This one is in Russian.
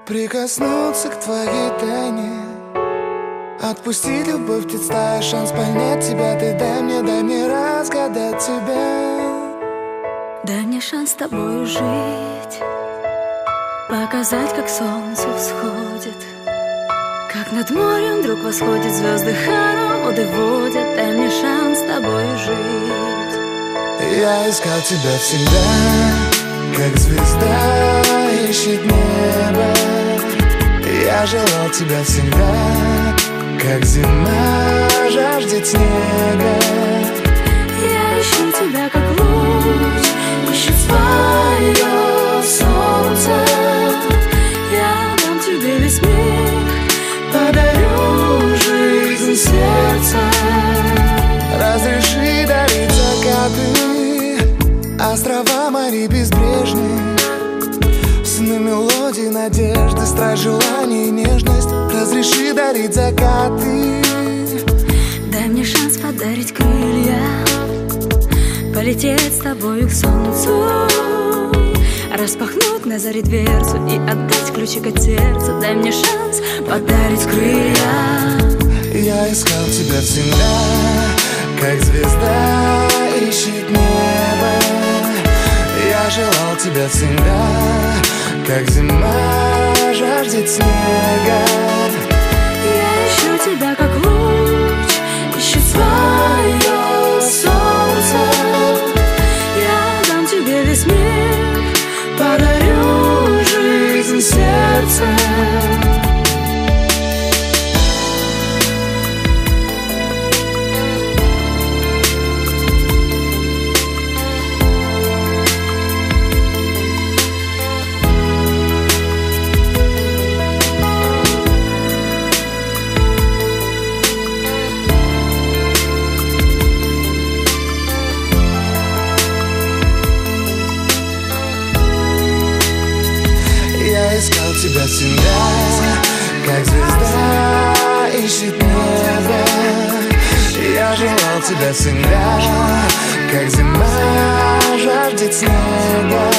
Прикоснуться к твоей тайне, отпустить любовь, представь шанс понять тебя. Ты дай мне разгадать тебя. Дай мне шанс с тобою жить, показать, как солнце всходит, как над морем вдруг восходит, звезды хороводы водят. Дай мне шанс с тобою жить. Я искал тебя всегда, как звезда ищет небо. Я желал тебя всегда, как зима жаждет снега. Я ищу тебя, как луч ищет свое солнце. Я дам тебе весь мир, подарю жизнь сердца. Разреши дарить закаты, острова морей безбрежные, сны, мелодии, надежды, страсть, желание и нежность. Разреши дарить закаты. Дай мне шанс подарить крылья, полететь с тобою к солнцу, распахнуть на заре дверцу и отдать ключик от сердца. Дай мне шанс подарить крылья. Я искал тебя всегда, как звезда ищет небо. Я желал тебя всегда, как зима жаждет снега. Я ищу тебя, как луч ищет свое солнце. Я дам тебе весь мир, подарю жизнь сердца. Я искал тебя всегда, как звезда ищет небо. Я желал тебя всегда, как зима жаждет снега.